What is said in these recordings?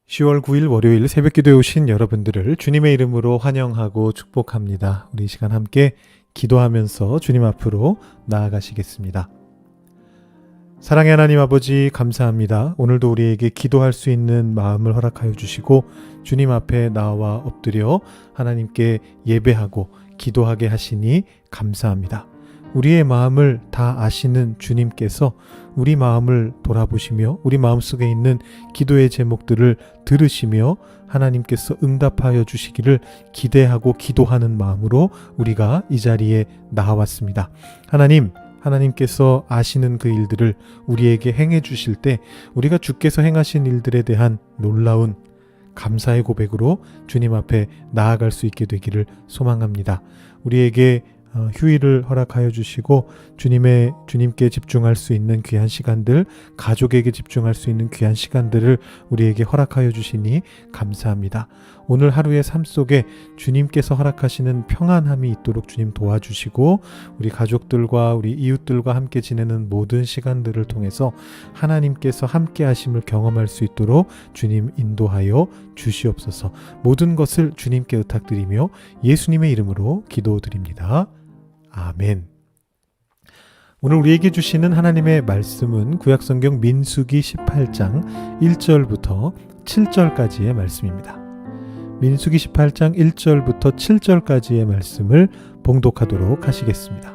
10월 9일 월요일 새벽기도에 오신 여러분들을 주님의 이름으로 환영하고 축복합니다. 우리 이 시간 함께 기도하면서 주님 앞으로 나아가시겠습니다. 사랑의 하나님 아버지 감사합니다. 오늘도 우리에게 기도할 수 있는 마음을 허락하여 주시고 주님 앞에 나와 엎드려 하나님께 예배하고 기도하게 하시니 감사합니다. 우리의 마음을 다 아시는 주님께서 우리 마음을 돌아보시며 우리 마음속에 있는 기도의 제목들을 들으시며 하나님께서 응답하여 주시기를 기대하고 기도하는 마음으로 우리가 이 자리에 나왔습니다. 하나님께서 아시는 그 일들을 우리에게 행해 주실 때 우리가 주께서 행하신 일들에 대한 놀라운 감사의 고백으로 주님 앞에 나아갈 수 있게 되기를 소망합니다. 우리에게 휴일을 허락하여 주시고 주님께 집중할 수 있는 귀한 시간들, 가족에게 집중할 수 있는 귀한 시간들을 우리에게 허락하여 주시니 감사합니다. 오늘 하루의 삶 속에 주님께서 허락하시는 평안함이 있도록 주님 도와주시고 우리 가족들과 우리 이웃들과 함께 지내는 모든 시간들을 통해서 하나님께서 함께 하심을 경험할 수 있도록 주님 인도하여 주시옵소서. 모든 것을 주님께 의탁드리며 예수님의 이름으로 기도드립니다. 아멘. 오늘 우리에게 주시는 하나님의 말씀은 구약성경 민수기 18장 1절부터 7절까지의 말씀입니다. 민수기 18장 1절부터 7절까지의 말씀을 봉독하도록 하시겠습니다.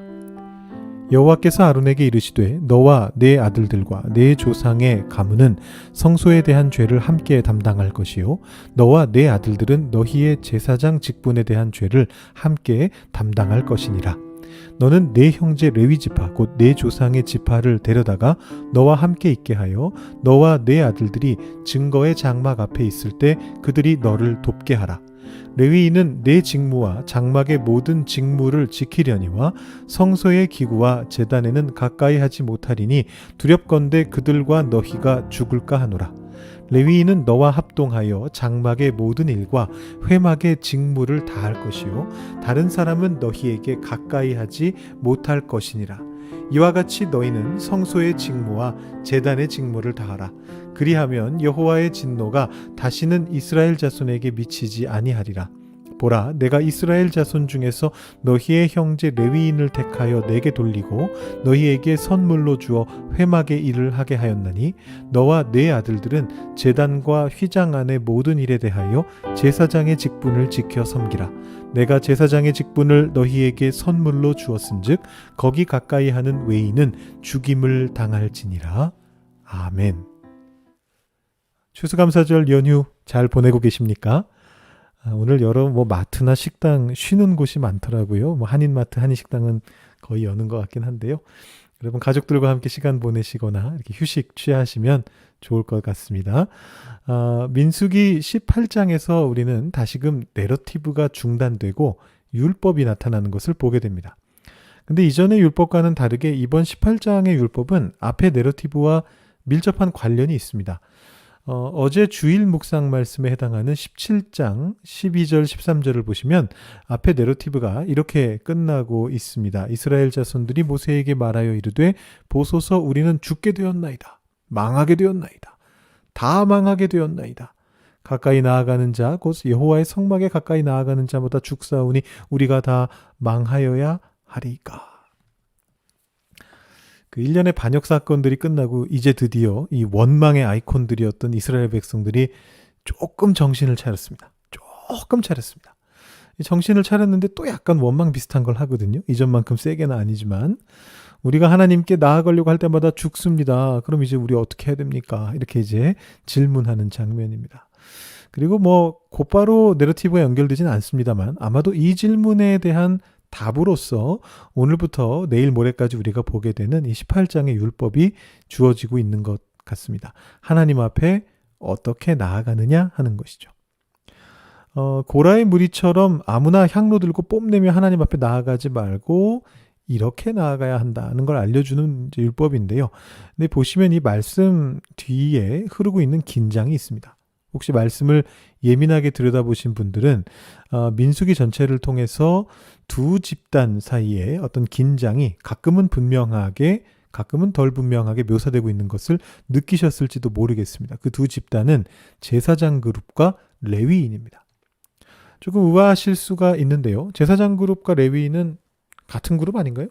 여호와께서 아론에게 이르시되 너와 네 아들들과 네 조상의 가문은 성소에 대한 죄를 함께 담당할 것이요 너와 네 아들들은 너희의 제사장 직분에 대한 죄를 함께 담당할 것이니라. 너는 네 형제 레위 지파 곧 네 조상의 지파를 데려다가 너와 함께 있게 하여 너와 네 아들들이 증거의 장막 앞에 있을 때 그들이 너를 돕게 하라. 레위인은 네 직무와 장막의 모든 직무를 지키려니와 성소의 기구와 제단에는 가까이 하지 못하리니 두렵건대 그들과 너희가 죽을까 하노라. 레위인은 너와 합동하여 장막의 모든 일과 회막의 직무를 다할 것이요 다른 사람은 너희에게 가까이 하지 못할 것이니라. 이와 같이 너희는 성소의 직무와 제단의 직무를 다하라. 그리하면 여호와의 진노가 다시는 이스라엘 자손에게 미치지 아니하리라. 보라, 내가 이스라엘 자손 중에서 너희의 형제 레위인을 택하여 내게 돌리고 너희에게 선물로 주어 회막의 일을 하게 하였나니 너와 네 아들들은 제단과 휘장 안의 모든 일에 대하여 제사장의 직분을 지켜 섬기라. 내가 제사장의 직분을 너희에게 선물로 주었은즉 거기 가까이 하는 외인은 죽임을 당할지니라. 아멘. 추수감사절 연휴 잘 보내고 계십니까? 오늘 여러 마트나 식당 쉬는 곳이 많더라고요. 한인마트, 한인식당은 거의 여는 것 같긴 한데요. 여러분 가족들과 함께 시간 보내시거나 이렇게 휴식 취하시면 좋을 것 같습니다. 민수기 18장에서 우리는 다시금 내러티브가 중단되고 율법이 나타나는 것을 보게 됩니다. 근데 이전의 율법과는 다르게 이번 18장의 율법은 앞의 내러티브와 밀접한 관련이 있습니다. 어제 주일 묵상 말씀에 해당하는 17장 12절 13절을 보시면 앞에 내러티브가 이렇게 끝나고 있습니다. 이스라엘 자손들이 모세에게 말하여 이르되 보소서 우리는 죽게 되었나이다. 망하게 되었나이다. 다 망하게 되었나이다. 가까이 나아가는 자 곧 여호와의 성막에 가까이 나아가는 자보다 죽사오니 우리가 다 망하여야 하리까. 그 1년의 반역 사건들이 끝나고 이제 드디어 이 원망의 아이콘들이었던 이스라엘 백성들이 조금 정신을 차렸습니다. 조금 차렸습니다. 정신을 차렸는데 또 약간 원망 비슷한 걸 하거든요. 이전만큼 세게는 아니지만 우리가 하나님께 나아가려고 할 때마다 죽습니다. 그럼 이제 우리 어떻게 해야 됩니까? 이렇게 이제 질문하는 장면입니다. 그리고 곧바로 내러티브가 연결되지는 않습니다만 아마도 이 질문에 대한 답으로서 오늘부터 내일 모레까지 우리가 보게 되는 이 18장의 율법이 주어지고 있는 것 같습니다. 하나님 앞에 어떻게 나아가느냐 하는 것이죠. 고라의 무리처럼 아무나 향로 들고 뽐내며 하나님 앞에 나아가지 말고 이렇게 나아가야 한다는 걸 알려주는 이제 율법인데요. 근데 보시면 이 말씀 뒤에 흐르고 있는 긴장이 있습니다. 혹시 말씀을 예민하게 들여다보신 분들은 민수기 전체를 통해서 두 집단 사이에 어떤 긴장이 가끔은 분명하게 가끔은 덜 분명하게 묘사되고 있는 것을 느끼셨을지도 모르겠습니다. 그 두 집단은 제사장 그룹과 레위인입니다. 조금 의아하실 수가 있는데요. 제사장 그룹과 레위인은 같은 그룹 아닌가요?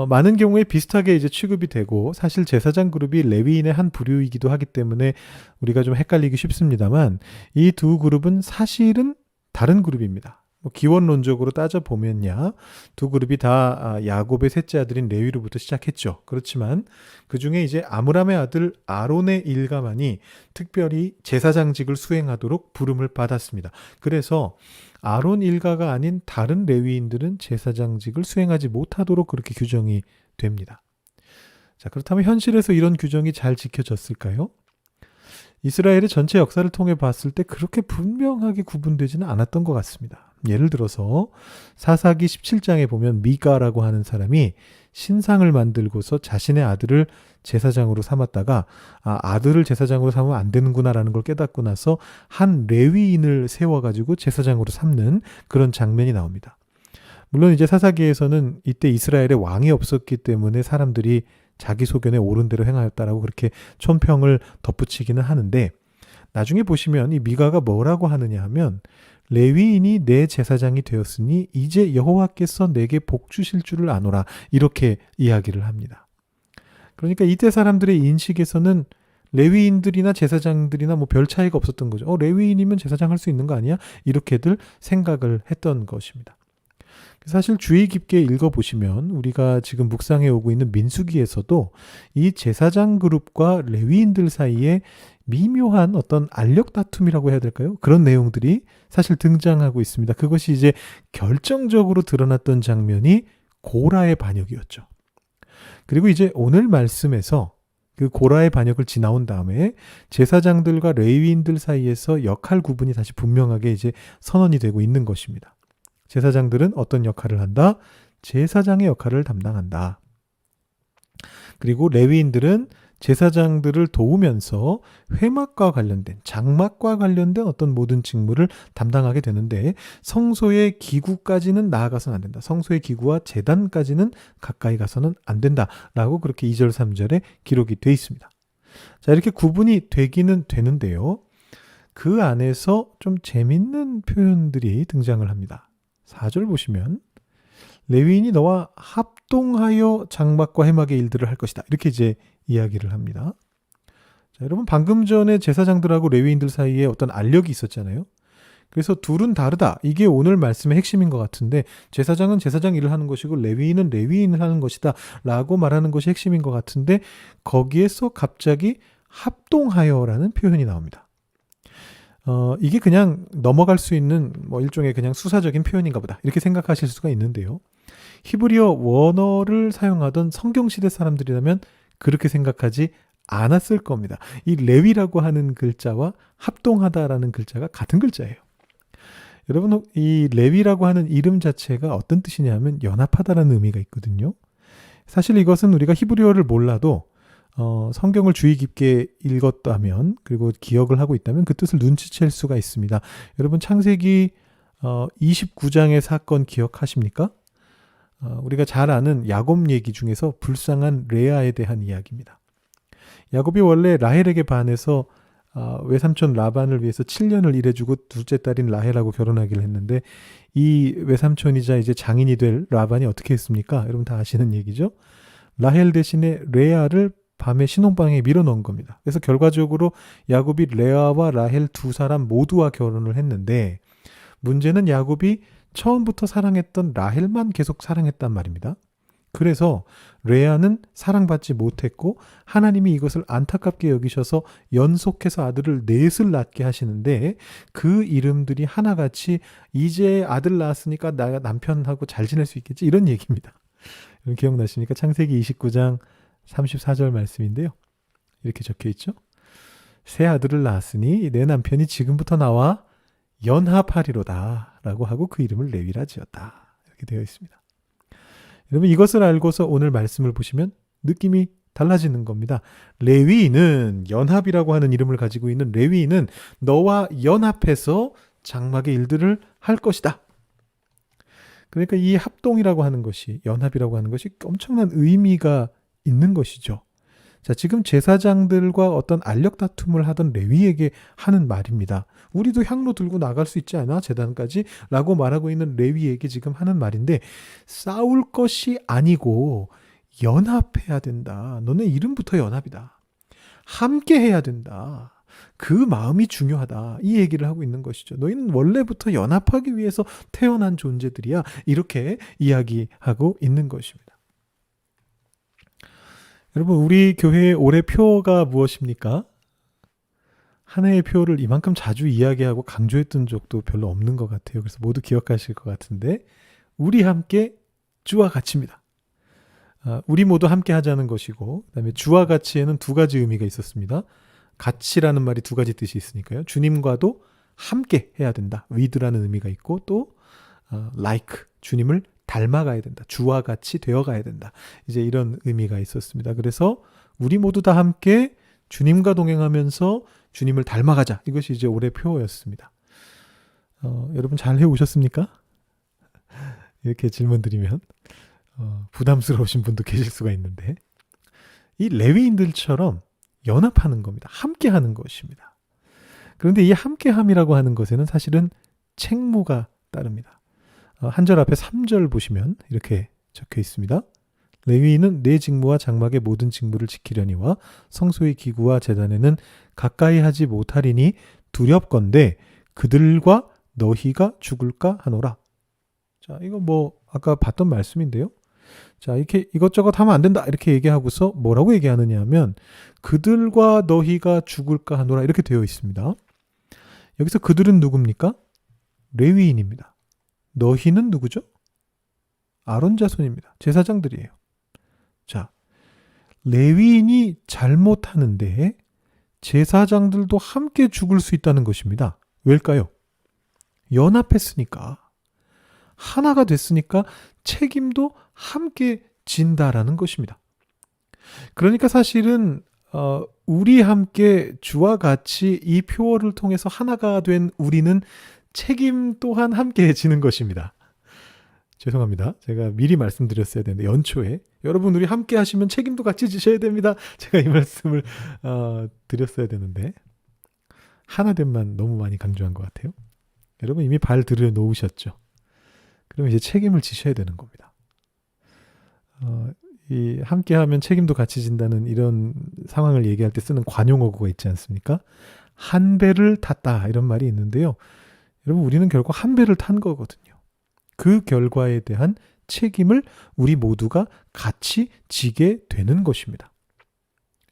많은 경우에 비슷하게 이제 취급이 되고, 사실 제사장 그룹이 레위인의 한 부류이기도 하기 때문에 우리가 좀 헷갈리기 쉽습니다만, 이 두 그룹은 사실은 다른 그룹입니다. 기원론적으로 따져보면야 두 그룹이 다 야곱의 셋째 아들인 레위로부터 시작했죠. 그렇지만 그 중에 이제 아므람의 아들 아론의 일가만이 특별히 제사장직을 수행하도록 부름을 받았습니다. 그래서 아론 일가가 아닌 다른 레위인들은 제사장직을 수행하지 못하도록 그렇게 규정이 됩니다. 자, 그렇다면 현실에서 이런 규정이 잘 지켜졌을까요? 이스라엘의 전체 역사를 통해 봤을 때 그렇게 분명하게 구분되지는 않았던 것 같습니다. 예를 들어서 사사기 17장에 보면 미가라고 하는 사람이 신상을 만들고서 자신의 아들을 제사장으로 삼았다가 아들을 제사장으로 삼으면 안 되는구나라는 걸 깨닫고 나서 한 레위인을 세워가지고 제사장으로 삼는 그런 장면이 나옵니다. 물론 이제 사사기에서는 이때 이스라엘에 왕이 없었기 때문에 사람들이 자기 소견에 옳은 대로 행하였다라고 그렇게 촌평을 덧붙이기는 하는데, 나중에 보시면 이 미가가 뭐라고 하느냐 하면, 레위인이 내 제사장이 되었으니 이제 여호와께서 내게 복 주실 줄을 아노라, 이렇게 이야기를 합니다. 그러니까 이때 사람들의 인식에서는 레위인들이나 제사장들이나 뭐 별 차이가 없었던 거죠. 레위인이면 제사장 할 수 있는 거 아니야? 이렇게들 생각을 했던 것입니다. 사실 주의 깊게 읽어보시면 우리가 지금 묵상해 오고 있는 민수기에서도 이 제사장 그룹과 레위인들 사이에 미묘한 어떤 알력 다툼이라고 해야 될까요? 그런 내용들이 사실 등장하고 있습니다. 그것이 이제 결정적으로 드러났던 장면이 고라의 반역이었죠. 그리고 이제 오늘 말씀에서 그 고라의 반역을 지나온 다음에 제사장들과 레위인들 사이에서 역할 구분이 다시 분명하게 이제 선언이 되고 있는 것입니다. 제사장들은 어떤 역할을 한다? 제사장의 역할을 담당한다. 그리고 레위인들은 제사장들을 도우면서 회막과 관련된, 장막과 관련된 어떤 모든 직무를 담당하게 되는데, 성소의 기구까지는 나아가서는 안 된다. 성소의 기구와 제단까지는 가까이 가서는 안 된다라고 그렇게 2절 3절에 기록이 되어 있습니다. 자, 이렇게 구분이 되기는 되는데요. 그 안에서 좀 재밌는 표현들이 등장을 합니다. 4절 보시면 레위인이 너와 합동하여 장막과 회막의 일들을 할 것이다, 이렇게 이제 이야기를 합니다. 자, 여러분, 방금 전에 제사장들하고 레위인들 사이에 어떤 알력이 있었잖아요. 그래서 둘은 다르다, 이게 오늘 말씀의 핵심인 것 같은데, 제사장은 제사장 일을 하는 것이고 레위인은 레위인을 하는 것이다 라고 말하는 것이 핵심인 것 같은데, 거기에서 갑자기 합동하여라는 표현이 나옵니다. 이게 그냥 넘어갈 수 있는 뭐 일종의 그냥 수사적인 표현인가 보다, 이렇게 생각하실 수가 있는데요. 히브리어 원어를 사용하던 성경시대 사람들이라면 그렇게 생각하지 않았을 겁니다. 이 레위라고 하는 글자와 합동하다라는 글자가 같은 글자예요. 여러분, 이 레위라고 하는 이름 자체가 어떤 뜻이냐면 연합하다라는 의미가 있거든요. 사실 이것은 우리가 히브리어를 몰라도 성경을 주의 깊게 읽었다면, 그리고 기억을 하고 있다면 그 뜻을 눈치챌 수가 있습니다. 여러분, 창세기 29장의 사건 기억하십니까? 우리가 잘 아는 야곱 얘기 중에서 불쌍한 레아에 대한 이야기입니다. 야곱이 원래 라헬에게 반해서 외삼촌 라반을 위해서 7년을 일해주고 둘째 딸인 라헬하고 결혼하기를 했는데, 이 외삼촌이자 이제 장인이 될 라반이 어떻게 했습니까? 여러분 다 아시는 얘기죠. 라헬 대신에 레아를 밤에 신혼방에 밀어넣은 겁니다. 그래서 결과적으로 야곱이 레아와 라헬 두 사람 모두와 결혼을 했는데, 문제는 야곱이 처음부터 사랑했던 라헬만 계속 사랑했단 말입니다. 그래서 레아는 사랑받지 못했고, 하나님이 이것을 안타깝게 여기셔서 연속해서 아들을 넷을 낳게 하시는데, 그 이름들이 하나같이 이제 아들 낳았으니까 나 남편하고 잘 지낼 수 있겠지, 이런 얘기입니다. 기억나십니까? 창세기 29장 34절 말씀인데요. 이렇게 적혀 있죠. 새 아들을 낳았으니 내 남편이 지금부터 나와 연합하리로다 라고 하고 그 이름을 레위라 지었다, 이렇게 되어 있습니다. 여러분, 이것을 알고서 오늘 말씀을 보시면 느낌이 달라지는 겁니다. 레위인은, 연합이라고 하는 이름을 가지고 있는 레위인은 너와 연합해서 장막의 일들을 할 것이다. 그러니까 이 합동이라고 하는 것이, 연합이라고 하는 것이 엄청난 의미가 있는 것이죠. 자, 지금 제사장들과 어떤 알력 다툼을 하던 레위에게 하는 말입니다. 우리도 향로 들고 나갈 수 있지 않아? 재단까지? 라고 말하고 있는 레위에게 지금 하는 말인데, 싸울 것이 아니고 연합해야 된다. 너네 이름부터 연합이다. 함께 해야 된다. 그 마음이 중요하다. 이 얘기를 하고 있는 것이죠. 너희는 원래부터 연합하기 위해서 태어난 존재들이야. 이렇게 이야기하고 있는 것입니다. 여러분, 우리 교회의 올해 표가 무엇입니까? 한 해의 표를 이만큼 자주 이야기하고 강조했던 적도 별로 없는 것 같아요. 그래서 모두 기억하실 것 같은데, 우리 함께 주와 같이입니다. 우리 모두 함께 하자는 것이고, 그다음에 주와 같이에는 두 가지 의미가 있었습니다. 같이라는 말이 두 가지 뜻이 있으니까요. 주님과도 함께 해야 된다. with라는 의미가 있고, 또 like, 주님을 닮아가야 된다. 주와 같이 되어가야 된다. 이제 이런 의미가 있었습니다. 그래서 우리 모두 다 함께 주님과 동행하면서 주님을 닮아가자. 이것이 이제 올해 표였습니다. 여러분 잘 해오셨습니까? 이렇게 질문 드리면 부담스러우신 분도 계실 수가 있는데, 이 레위인들처럼 연합하는 겁니다. 함께 하는 것입니다. 그런데 이 함께함이라고 하는 것에는 사실은 책무가 따릅니다. 한 절 앞에 3절 보시면 이렇게 적혀 있습니다. 레위인은 내 직무와 장막의 모든 직무를 지키려니와 성소의 기구와 제단에는 가까이 하지 못하리니 두렵건대 그들과 너희가 죽을까 하노라. 자, 이거 뭐 아까 봤던 말씀인데요. 자, 이렇게 이것저것 하면 안 된다 이렇게 얘기하고서 뭐라고 얘기하느냐 하면 그들과 너희가 죽을까 하노라 이렇게 되어 있습니다. 여기서 그들은 누굽니까? 레위인입니다. 너희는 누구죠? 아론 자손입니다. 제사장들이에요. 자, 레위인이 잘못하는데 제사장들도 함께 죽을 수 있다는 것입니다. 왜일까요? 연합했으니까. 하나가 됐으니까 책임도 함께 진다라는 것입니다. 그러니까 사실은 우리 함께 주와 같이 이 표어를 통해서 하나가 된 우리는 책임 또한 함께 지는 것입니다. 죄송합니다. 제가 미리 말씀드렸어야 되는데 연초에 여러분 우리 함께 하시면 책임도 같이 지셔야 됩니다. 제가 이 말씀을 드렸어야 되는데 하나됨만 너무 많이 강조한 것 같아요. 여러분 이미 발 들여 놓으셨죠? 그럼 이제 책임을 지셔야 되는 겁니다. 이 함께하면 책임도 같이 진다는 이런 상황을 얘기할 때 쓰는 관용어구가 있지 않습니까? 한 배를 탔다 이런 말이 있는데요. 여러분 우리는 결국 한 배를 탄 거거든요. 그 결과에 대한 책임을 우리 모두가 같이 지게 되는 것입니다.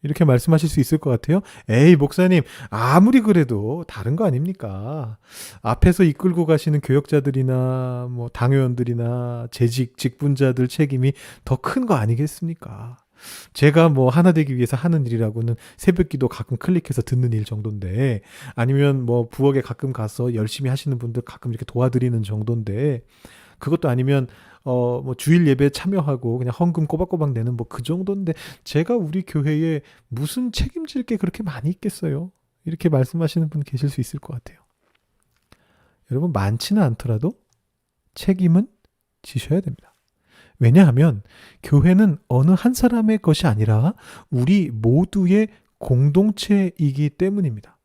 이렇게 말씀하실 수 있을 것 같아요. 에이 목사님 아무리 그래도 다른 거 아닙니까? 앞에서 이끌고 가시는 교역자들이나 뭐 당회원들이나 재직 직분자들 책임이 더 큰 거 아니겠습니까? 제가 뭐 하나 되기 위해서 하는 일이라고는 새벽기도 가끔 클릭해서 듣는 일 정도인데, 아니면 뭐 부엌에 가끔 가서 열심히 하시는 분들 가끔 이렇게 도와드리는 정도인데, 그것도 아니면 뭐 주일 예배에 참여하고 그냥 헌금 꼬박꼬박 내는 뭐 그 정도인데 제가 우리 교회에 무슨 책임질 게 그렇게 많이 있겠어요? 이렇게 말씀하시는 분 계실 수 있을 것 같아요. 여러분 많지는 않더라도 책임은 지셔야 됩니다. 왜냐하면 교회는 어느 한 사람의 것이 아니라 우리 모두의 공동체이기 때문입니다.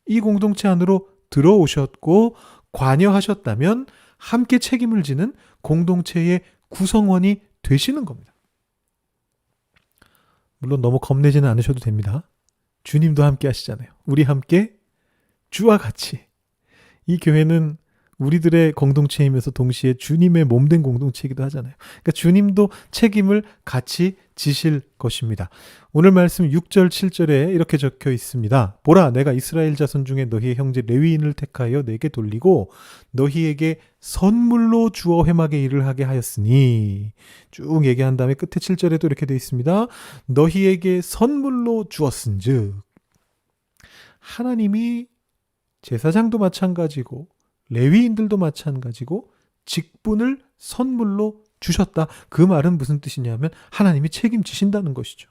이 공동체 안으로 들어오셨고 관여하셨다면 함께 책임을 지는 공동체의 구성원이 되시는 겁니다. 물론 너무 겁내지는 않으셔도 됩니다. 주님도 함께 하시잖아요. 우리 함께 주와 같이. 이 교회는 우리들의 공동체이면서 동시에 주님의 몸된 공동체이기도 하잖아요. 그러니까 주님도 책임을 같이 지실 것입니다. 오늘 말씀 6절 7절에 이렇게 적혀 있습니다. 보라 내가 이스라엘 자손 중에 너희의 형제 레위인을 택하여 내게 돌리고 너희에게 선물로 주어 회막의 일을 하게 하였으니, 쭉 얘기한 다음에 끝에 7절에도 이렇게 되어 있습니다. 너희에게 선물로 주었은즉, 하나님이 제사장도 마찬가지고 레위인들도 마찬가지고 직분을 선물로 주셨다. 그 말은 무슨 뜻이냐면 하나님이 책임지신다는 것이죠.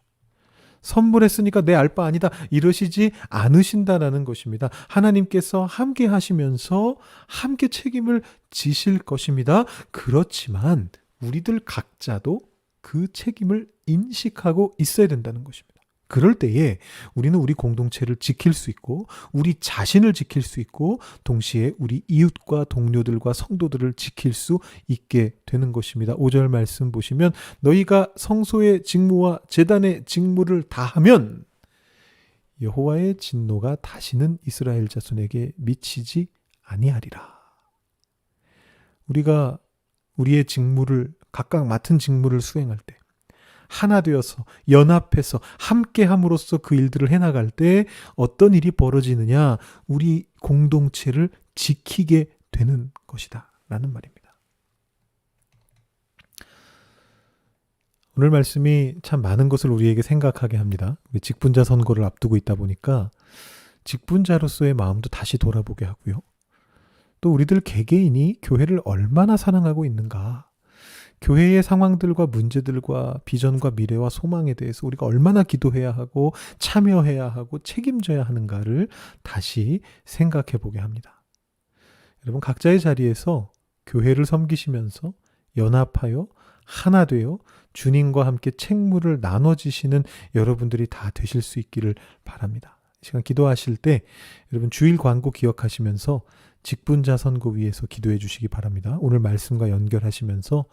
선물했으니까 내 알 바 아니다. 이러시지 않으신다라는 것입니다. 하나님께서 함께 하시면서 함께 책임을 지실 것입니다. 그렇지만 우리들 각자도 그 책임을 인식하고 있어야 된다는 것입니다. 그럴 때에 우리는 우리 공동체를 지킬 수 있고 우리 자신을 지킬 수 있고 동시에 우리 이웃과 동료들과 성도들을 지킬 수 있게 되는 것입니다. 5절 말씀 보시면 너희가 성소의 직무와 제단의 직무를 다하면 여호와의 진노가 다시는 이스라엘 자손에게 미치지 아니하리라. 우리가 우리의 직무를 각각 맡은 직무를 수행할 때 하나 되어서 연합해서 함께 함으로써 그 일들을 해나갈 때 어떤 일이 벌어지느냐? 우리 공동체를 지키게 되는 것이다 라는 말입니다. 오늘 말씀이 참 많은 것을 우리에게 생각하게 합니다. 직분자 선거를 앞두고 있다 보니까 직분자로서의 마음도 다시 돌아보게 하고요. 또 우리들 개개인이 교회를 얼마나 사랑하고 있는가, 교회의 상황들과 문제들과 비전과 미래와 소망에 대해서 우리가 얼마나 기도해야 하고 참여해야 하고 책임져야 하는가를 다시 생각해 보게 합니다. 여러분 각자의 자리에서 교회를 섬기시면서 연합하여 하나 되어 주님과 함께 책무를 나눠지시는 여러분들이 다 되실 수 있기를 바랍니다. 이 시간 기도하실 때 여러분 주일 광고 기억하시면서 직분자 선거 위에서 기도해 주시기 바랍니다. 오늘 말씀과 연결하시면서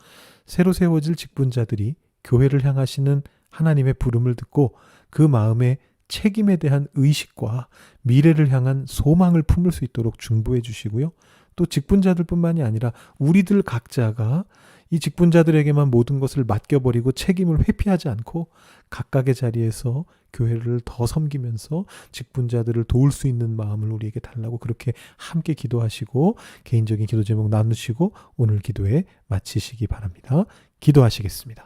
새로 세워질 직분자들이 교회를 향하시는 하나님의 부름을 듣고 그 마음에 책임에 대한 의식과 미래를 향한 소망을 품을 수 있도록 중보해 주시고요. 또 직분자들뿐만이 아니라 우리들 각자가 이 직분자들에게만 모든 것을 맡겨버리고 책임을 회피하지 않고 각각의 자리에서 교회를 더 섬기면서 직분자들을 도울 수 있는 마음을 우리에게 달라고 그렇게 함께 기도하시고 개인적인 기도 제목 나누시고 오늘 기도에 마치시기 바랍니다. 기도하시겠습니다.